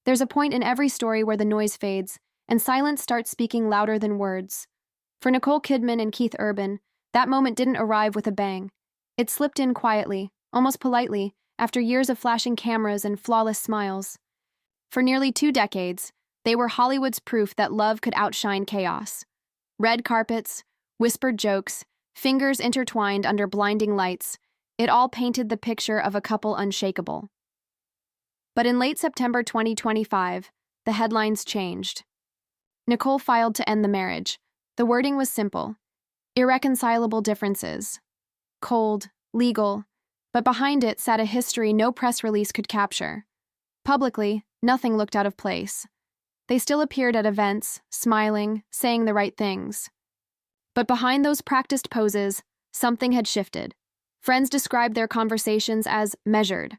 There's a point in every story where the noise fades, and silence starts speaking louder than words. For Nicole Kidman and Keith Urban, that moment didn't arrive with a bang. It slipped in quietly, almost politely, after years of flashing cameras and flawless smiles. For nearly 2 decades, they were Hollywood's proof that love could outshine chaos. Red carpets, whispered jokes, fingers intertwined under blinding lights, it all painted the picture of a couple unshakable. But in late September 2025, the headlines changed. Nicole filed to end the marriage. The wording was simple: irreconcilable differences. Cold, legal, but behind it sat a history no press release could capture. Publicly, nothing looked out of place. They still appeared at events, smiling, saying the right things. But behind those practiced poses, something had shifted. Friends described their conversations as measured.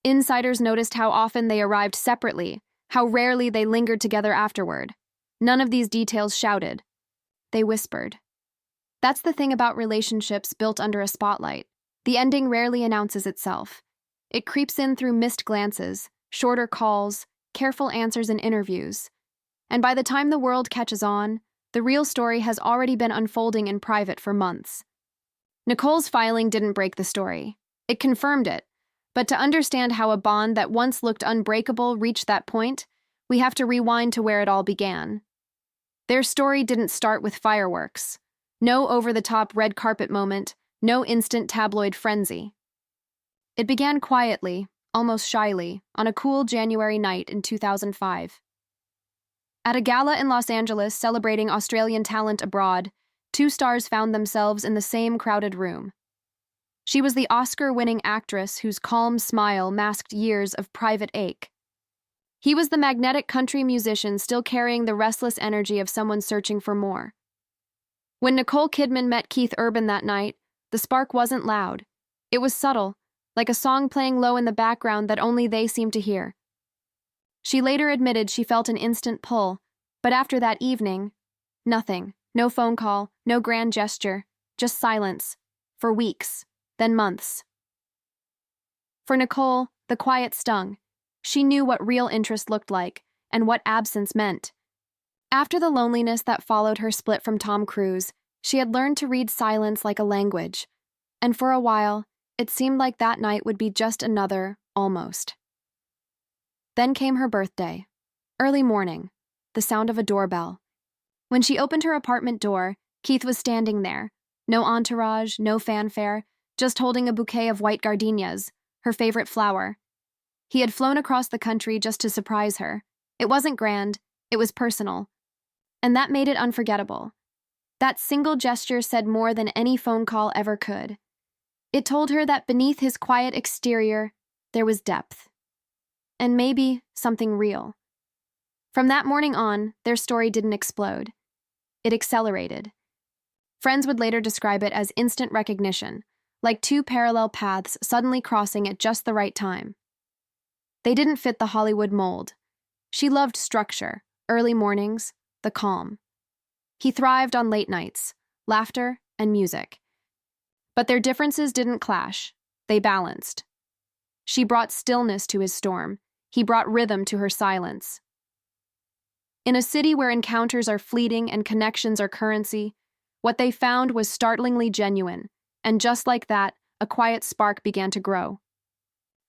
Insiders noticed how often they arrived separately, how rarely they lingered together afterward. None of these details shouted. They whispered. That's the thing about relationships built under a spotlight. The ending rarely announces itself. It creeps in through missed glances, shorter calls, careful answers in interviews. And by the time the world catches on, the real story has already been unfolding in private for months. Nicole's filing didn't break the story. It confirmed it. But to understand how a bond that once looked unbreakable reached that point, we have to rewind to where it all began. Their story didn't start with fireworks. No over-the-top red carpet moment, no instant tabloid frenzy. It began quietly, almost shyly, on a cool January night in 2005. At a gala in Los Angeles celebrating Australian talent abroad, two stars found themselves in the same crowded room. She was the Oscar-winning actress whose calm smile masked years of private ache. He was the magnetic country musician still carrying the restless energy of someone searching for more. When Nicole Kidman met Keith Urban that night, the spark wasn't loud. It was subtle, like a song playing low in the background that only they seemed to hear. She later admitted she felt an instant pull, but after that evening, nothing. No phone call, no grand gesture, just silence. For weeks, then months. For Nicole, the quiet stung. She knew what real interest looked like, and what absence meant. After the loneliness that followed her split from Tom Cruise, she had learned to read silence like a language. And for a while, it seemed like that night would be just another, almost. Then came her birthday. Early morning, the sound of a doorbell. When she opened her apartment door, Keith was standing there. No entourage, no fanfare, just holding a bouquet of white gardenias, her favorite flower. He had flown across the country just to surprise her. It wasn't grand, it was personal. And that made it unforgettable. That single gesture said more than any phone call ever could. It told her that beneath his quiet exterior, there was depth. And maybe something real. From that morning on, their story didn't explode. It accelerated. Friends would later describe it as instant recognition, like two parallel paths suddenly crossing at just the right time. They didn't fit the Hollywood mold. She loved structure, early mornings, the calm. He thrived on late nights, laughter, and music. But their differences didn't clash. They balanced. She brought stillness to his storm. He brought rhythm to her silence. In a city where encounters are fleeting and connections are currency, what they found was startlingly genuine, and just like that, a quiet spark began to grow.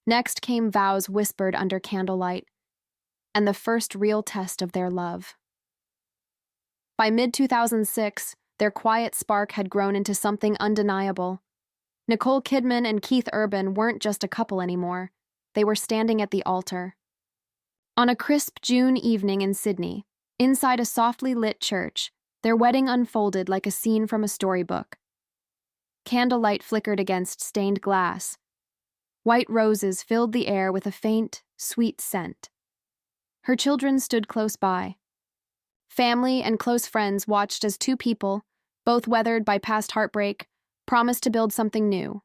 Next came vows whispered under candlelight, and the first real test of their love. By mid-2006, their quiet spark had grown into something undeniable. Nicole Kidman and Keith Urban weren't just a couple anymore. They were standing at the altar. On a crisp June evening in Sydney, inside a softly lit church, their wedding unfolded like a scene from a storybook. Candlelight flickered against stained glass. White roses filled the air with a faint, sweet scent. Her children stood close by. Family and close friends watched as two people, both weathered by past heartbreak, promised to build something new.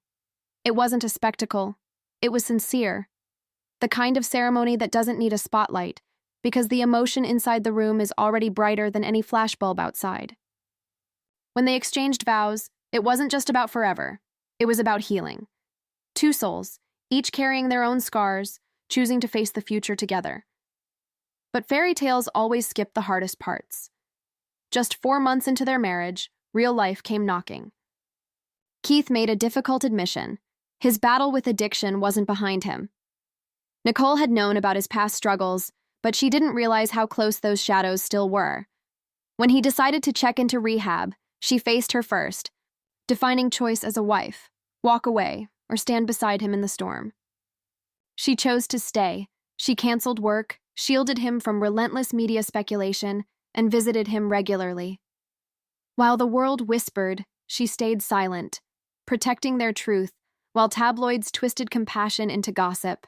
It wasn't a spectacle. It was sincere. The kind of ceremony that doesn't need a spotlight, because the emotion inside the room is already brighter than any flashbulb outside. When they exchanged vows, it wasn't just about forever. It was about healing. Two souls, each carrying their own scars, choosing to face the future together. But fairy tales always skip the hardest parts. Just 4 months into their marriage, real life came knocking. Keith made a difficult admission. His battle with addiction wasn't behind him. Nicole had known about his past struggles, but she didn't realize how close those shadows still were. When he decided to check into rehab, she faced her first, defining choice as a wife, walk away, or stand beside him in the storm. She chose to stay. She canceled work, shielded him from relentless media speculation, and visited him regularly. While the world whispered, she stayed silent, protecting their truth, while tabloids twisted compassion into gossip.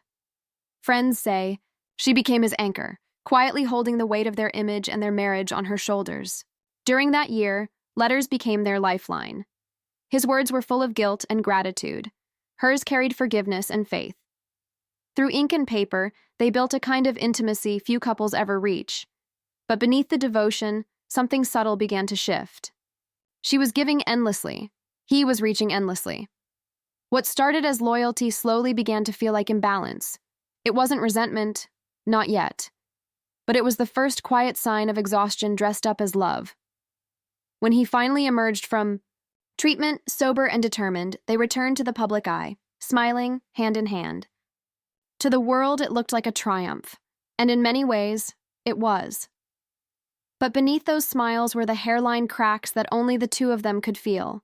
Friends say she became his anchor, quietly holding the weight of their image and their marriage on her shoulders. During that year, letters became their lifeline. His words were full of guilt and gratitude. Hers carried forgiveness and faith. Through ink and paper, they built a kind of intimacy few couples ever reach. But beneath the devotion, something subtle began to shift. She was giving endlessly. He was reaching endlessly. What started as loyalty slowly began to feel like imbalance. It wasn't resentment, not yet. But it was the first quiet sign of exhaustion dressed up as love. When he finally emerged from treatment, sober and determined, they returned to the public eye, smiling, hand in hand. To the world, it looked like a triumph, and in many ways, it was. But beneath those smiles were the hairline cracks that only the two of them could feel.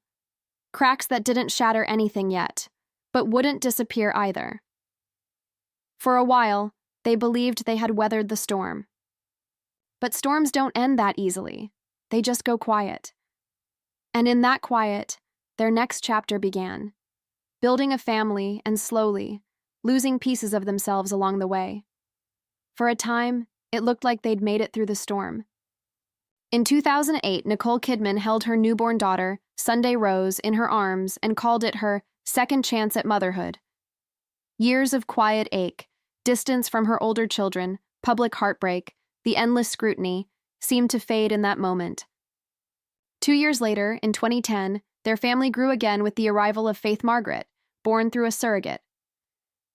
Cracks that didn't shatter anything yet, but wouldn't disappear either. For a while, they believed they had weathered the storm. But storms don't end that easily. They just go quiet. And in that quiet, their next chapter began, building a family and slowly, losing pieces of themselves along the way. For a time, it looked like they'd made it through the storm. In 2008, Nicole Kidman held her newborn daughter, Sunday Rose, in her arms and called it her second chance at motherhood. Years of quiet ache, distance from her older children, public heartbreak, the endless scrutiny, seemed to fade in that moment. 2 years later, in 2010, their family grew again with the arrival of Faith Margaret, born through a surrogate.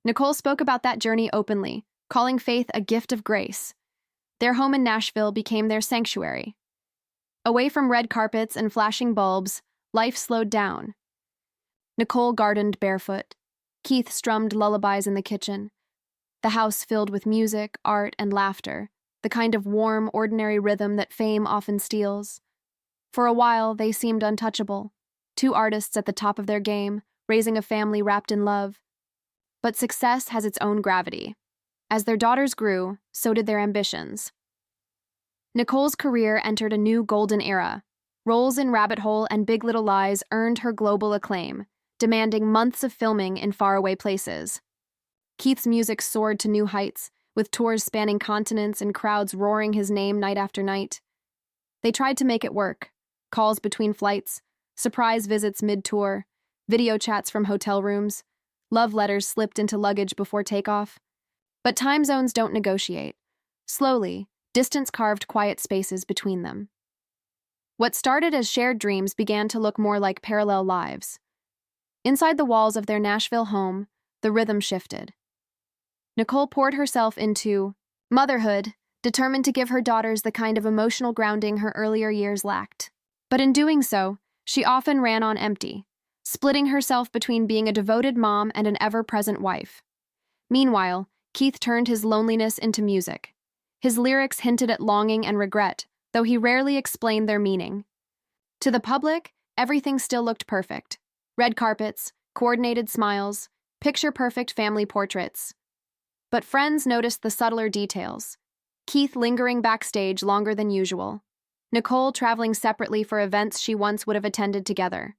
Nicole spoke about that journey openly, calling Faith a gift of grace. Their home in Nashville became their sanctuary. Away from red carpets and flashing bulbs, life slowed down. Nicole gardened barefoot. Keith strummed lullabies in the kitchen. The house filled with music, art, and laughter, the kind of warm, ordinary rhythm that fame often steals. For a while, they seemed untouchable. Two artists at the top of their game, raising a family wrapped in love. But success has its own gravity. As their daughters grew, so did their ambitions. Nicole's career entered a new golden era. Roles in Rabbit Hole and Big Little Lies earned her global acclaim, demanding months of filming in faraway places. Keith's music soared to new heights, with tours spanning continents and crowds roaring his name night after night. They tried to make it work. Calls between flights, surprise visits mid-tour, video chats from hotel rooms, love letters slipped into luggage before takeoff. But time zones don't negotiate. Slowly, distance carved quiet spaces between them. What started as shared dreams began to look more like parallel lives. Inside the walls of their Nashville home, the rhythm shifted. Nicole poured herself into motherhood, determined to give her daughters the kind of emotional grounding her earlier years lacked. But in doing so, she often ran on empty, splitting herself between being a devoted mom and an ever-present wife. Meanwhile, Keith turned his loneliness into music. His lyrics hinted at longing and regret, though he rarely explained their meaning. To the public, everything still looked perfect. Red carpets, coordinated smiles, picture-perfect family portraits. But friends noticed the subtler details. Keith lingering backstage longer than usual. Nicole traveling separately for events she once would have attended together.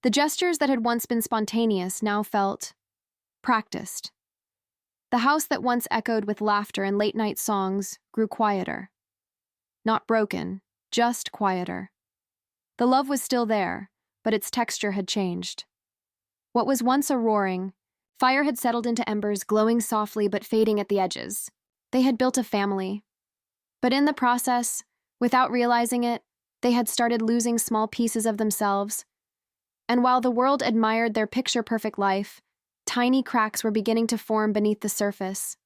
The gestures that had once been spontaneous now felt practiced. The house that once echoed with laughter and late-night songs grew quieter. Not broken, just quieter. The love was still there, but its texture had changed. What was once a roaring, fire had settled into embers glowing softly but fading at the edges. They had built a family. But in the process, without realizing it, they had started losing small pieces of themselves. And while the world admired their picture-perfect life, tiny cracks were beginning to form beneath the surface.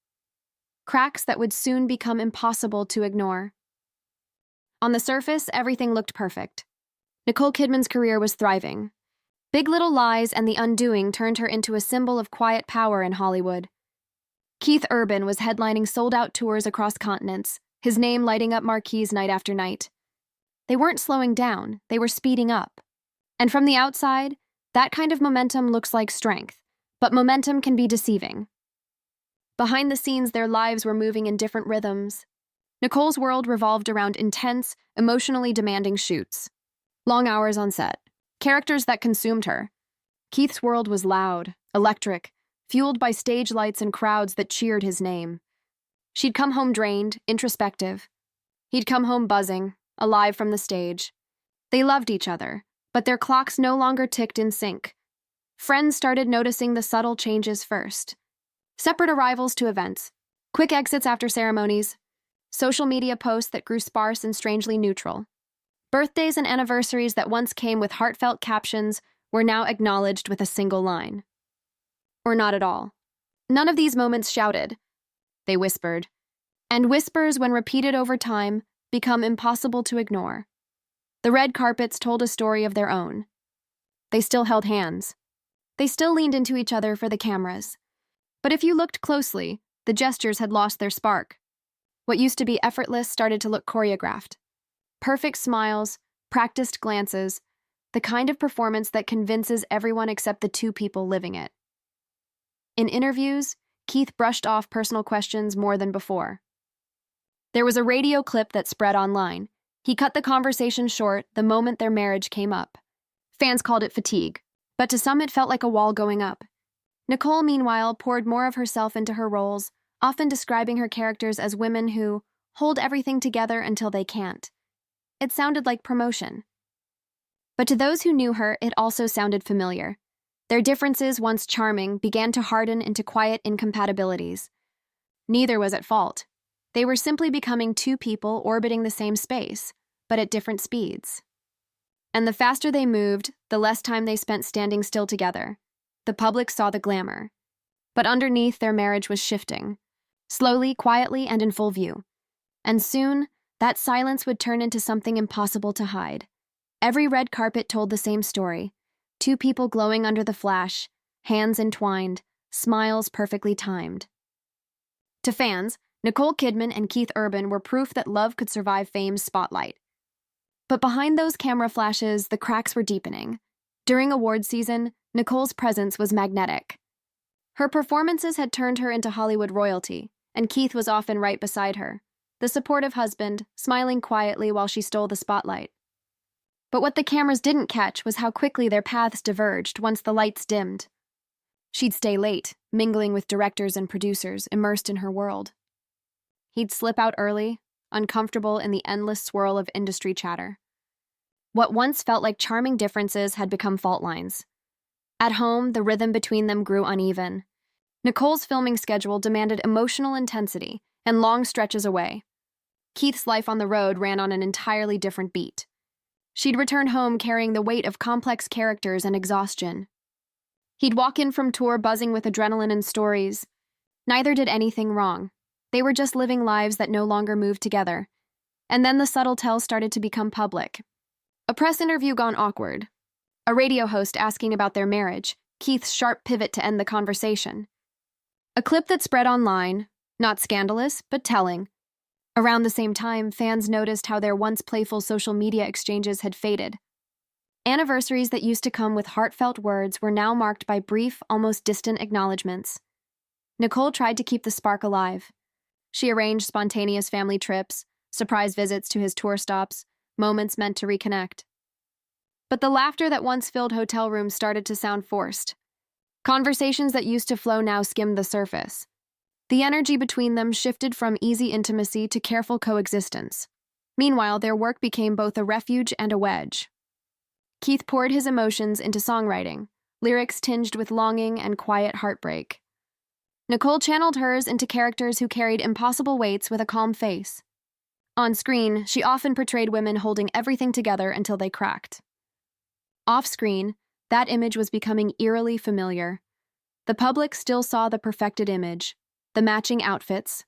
cracks that would soon become impossible to ignore. On the surface, everything looked perfect. Nicole Kidman's career was thriving. Big Little Lies and The Undoing turned her into a symbol of quiet power in Hollywood. Keith Urban was headlining sold-out tours across continents, his name lighting up marquees night after night. They weren't slowing down, they were speeding up. And from the outside, that kind of momentum looks like strength, but momentum can be deceiving. Behind the scenes, their lives were moving in different rhythms. Nicole's world revolved around intense, emotionally demanding shoots. Long hours on set. Characters that consumed her. Keith's world was loud, electric, fueled by stage lights and crowds that cheered his name. She'd come home drained, introspective. He'd come home buzzing, alive from the stage. They loved each other, but their clocks no longer ticked in sync. Friends started noticing the subtle changes first. Separate arrivals to events, quick exits after ceremonies, social media posts that grew sparse and strangely neutral. Birthdays and anniversaries that once came with heartfelt captions were now acknowledged with a single line. Or not at all. None of these moments shouted. They whispered. And whispers, when repeated over time, become impossible to ignore. The red carpets told a story of their own. They still held hands. They still leaned into each other for the cameras. But if you looked closely, the gestures had lost their spark. What used to be effortless started to look choreographed. Perfect smiles, practiced glances, the kind of performance that convinces everyone except the two people living it. In interviews, Keith brushed off personal questions more than before. There was a radio clip that spread online. He cut the conversation short the moment their marriage came up. Fans called it fatigue, but to some it felt like a wall going up. Nicole, meanwhile, poured more of herself into her roles, often describing her characters as women who hold everything together until they can't. It sounded like promotion. But to those who knew her, it also sounded familiar. Their differences, once charming, began to harden into quiet incompatibilities. Neither was at fault. They were simply becoming two people orbiting the same space, but at different speeds. And the faster they moved, the less time they spent standing still together. The public saw the glamour. But underneath, their marriage was shifting. Slowly, quietly, and in full view. And soon, that silence would turn into something impossible to hide. Every red carpet told the same story. Two people glowing under the flash, hands entwined, smiles perfectly timed. To fans, Nicole Kidman and Keith Urban were proof that love could survive fame's spotlight. But behind those camera flashes, the cracks were deepening. During award season, Nicole's presence was magnetic. Her performances had turned her into Hollywood royalty, and Keith was often right beside her, the supportive husband, smiling quietly while she stole the spotlight. But what the cameras didn't catch was how quickly their paths diverged once the lights dimmed. She'd stay late, mingling with directors and producers, immersed in her world. He'd slip out early, uncomfortable in the endless swirl of industry chatter. What once felt like charming differences had become fault lines. At home, the rhythm between them grew uneven. Nicole's filming schedule demanded emotional intensity and long stretches away. Keith's life on the road ran on an entirely different beat. She'd return home carrying the weight of complex characters and exhaustion. He'd walk in from tour buzzing with adrenaline and stories. Neither did anything wrong. They were just living lives that no longer moved together. And then the subtle tells started to become public. A press interview gone awkward. A radio host asking about their marriage, Keith's sharp pivot to end the conversation. A clip that spread online, not scandalous, but telling. Around the same time, fans noticed how their once playful social media exchanges had faded. Anniversaries that used to come with heartfelt words were now marked by brief, almost distant acknowledgments. Nicole tried to keep the spark alive. She arranged spontaneous family trips, surprise visits to his tour stops, moments meant to reconnect. But the laughter that once filled hotel rooms started to sound forced. Conversations that used to flow now skimmed the surface. The energy between them shifted from easy intimacy to careful coexistence. Meanwhile, their work became both a refuge and a wedge. Keith poured his emotions into songwriting, lyrics tinged with longing and quiet heartbreak. Nicole channeled hers into characters who carried impossible weights with a calm face. On screen, she often portrayed women holding everything together until they cracked. Off-screen, that image was becoming eerily familiar. The public still saw the perfected image, the matching outfits,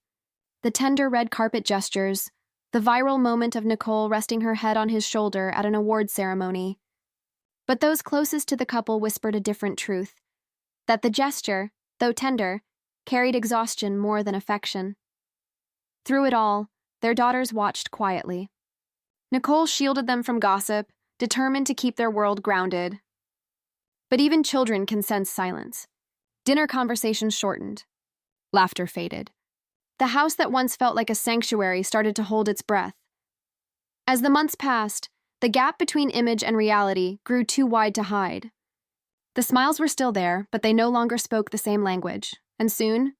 The tender red carpet gestures, the viral moment of Nicole resting her head on his shoulder at an award ceremony. But those closest to the couple whispered a different truth, that the gesture, though tender, carried exhaustion more than affection. Through it all, their daughters watched quietly. Nicole shielded them from gossip, determined to keep their world grounded. But even children can sense silence. Dinner conversations shortened. Laughter faded. The house that once felt like a sanctuary started to hold its breath. As the months passed, the gap between image and reality grew too wide to hide. The smiles were still there, but they no longer spoke the same language, and soon,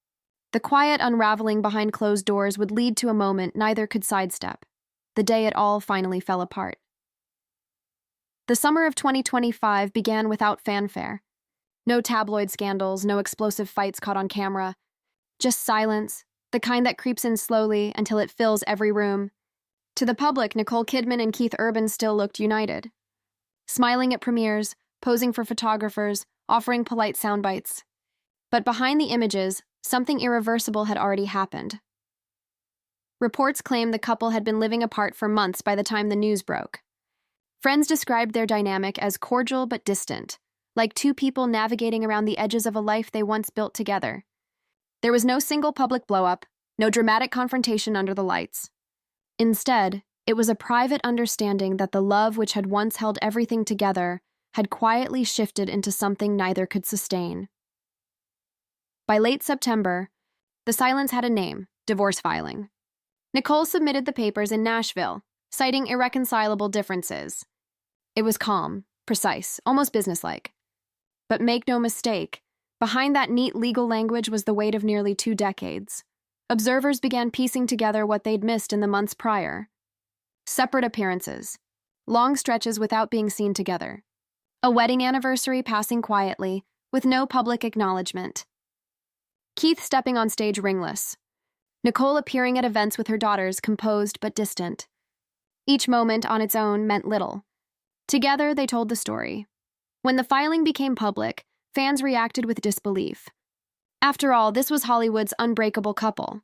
the quiet unraveling behind closed doors would lead to a moment neither could sidestep, the day it all finally fell apart. The summer of 2025 began without fanfare. No tabloid scandals, no explosive fights caught on camera, just silence, the kind that creeps in slowly until it fills every room. To the public, Nicole Kidman and Keith Urban still looked united. Smiling at premieres, posing for photographers, offering polite soundbites. But behind the images, something irreversible had already happened. Reports claimed the couple had been living apart for months by the time the news broke. Friends described their dynamic as cordial but distant, like two people navigating around the edges of a life they once built together. There was no single public blow-up, no dramatic confrontation under the lights. Instead, it was a private understanding that the love which had once held everything together had quietly shifted into something neither could sustain. By late September, the silence had a name: divorce filing. Nicole submitted the papers in Nashville, citing irreconcilable differences. It was calm, precise, almost businesslike. But make no mistake, behind that neat legal language was the weight of nearly 2 decades. Observers began piecing together what they'd missed in the months prior. Separate appearances, long stretches without being seen together, a wedding anniversary passing quietly, with no public acknowledgement. Keith stepping on stage ringless, Nicole appearing at events with her daughters, composed but distant. Each moment on its own meant little. Together, they told the story. When the filing became public, fans reacted with disbelief. After all, this was Hollywood's unbreakable couple.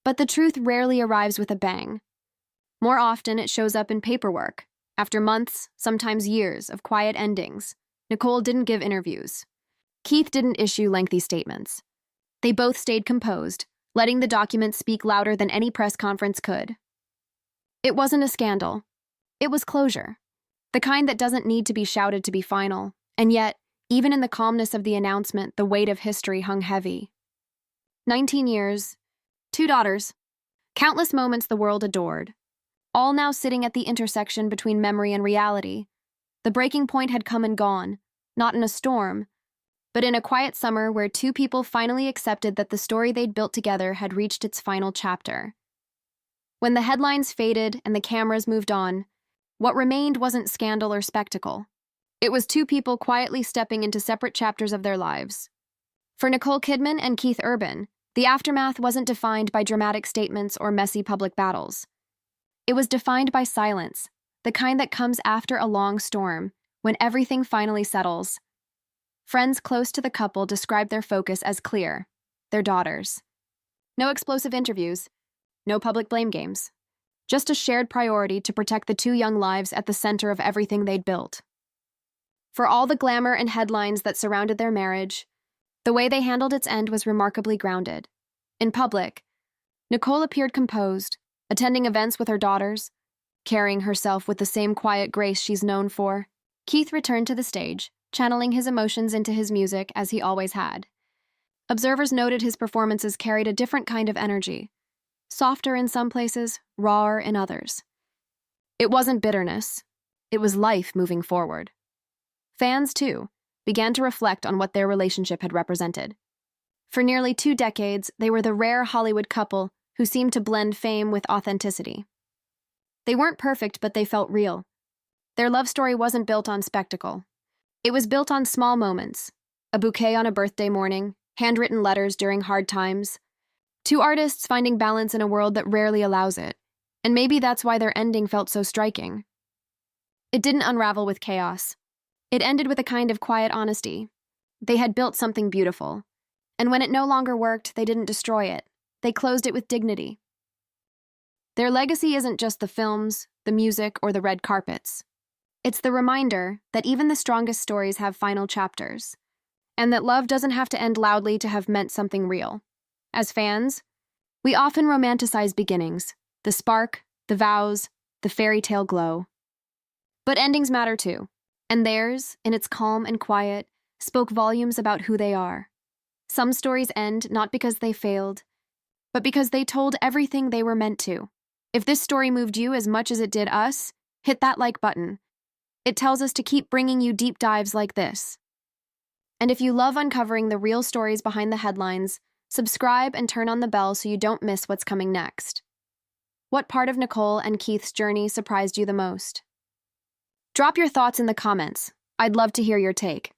But the truth rarely arrives with a bang. More often, it shows up in paperwork. After months, sometimes years, of quiet endings, Nicole didn't give interviews. Keith didn't issue lengthy statements. They both stayed composed, letting the documents speak louder than any press conference could. It wasn't a scandal. It was closure. The kind that doesn't need to be shouted to be final. And yet, even in the calmness of the announcement, the weight of history hung heavy. 19 years, 2 daughters, countless moments the world adored, all now sitting at the intersection between memory and reality. The breaking point had come and gone, not in a storm, but in a quiet summer where 2 people finally accepted that the story they'd built together had reached its final chapter. When the headlines faded and the cameras moved on, what remained wasn't scandal or spectacle. It was 2 people quietly stepping into separate chapters of their lives. For Nicole Kidman and Keith Urban, the aftermath wasn't defined by dramatic statements or messy public battles. It was defined by silence, the kind that comes after a long storm, when everything finally settles. Friends close to the couple described their focus as clear: their daughters. No explosive interviews, no public blame games. Just a shared priority to protect the 2 young lives at the center of everything they'd built. For all the glamour and headlines that surrounded their marriage, the way they handled its end was remarkably grounded. In public, Nicole appeared composed, attending events with her daughters, carrying herself with the same quiet grace she's known for. Keith returned to the stage, channeling his emotions into his music as he always had. Observers noted his performances carried a different kind of energy, softer in some places, rawer in others. It wasn't bitterness. It was life moving forward. Fans, too, began to reflect on what their relationship had represented. For nearly 2 decades, they were the rare Hollywood couple who seemed to blend fame with authenticity. They weren't perfect, but they felt real. Their love story wasn't built on spectacle. It was built on small moments: a bouquet on a birthday morning, handwritten letters during hard times. 2 artists finding balance in a world that rarely allows it, and maybe that's why their ending felt so striking. It didn't unravel with chaos. It ended with a kind of quiet honesty. They had built something beautiful, and when it no longer worked, they didn't destroy it. They closed it with dignity. Their legacy isn't just the films, the music, or the red carpets. It's the reminder that even the strongest stories have final chapters, and that love doesn't have to end loudly to have meant something real. As fans, we often romanticize beginnings, the spark, the vows, the fairy tale glow. But endings matter too, and theirs, in its calm and quiet, spoke volumes about who they are. Some stories end not because they failed, but because they told everything they were meant to. If this story moved you as much as it did us, hit that like button. It tells us to keep bringing you deep dives like this. And if you love uncovering the real stories behind the headlines, subscribe and turn on the bell so you don't miss what's coming next. What part of Nicole and Keith's journey surprised you the most? Drop your thoughts in the comments. I'd love to hear your take.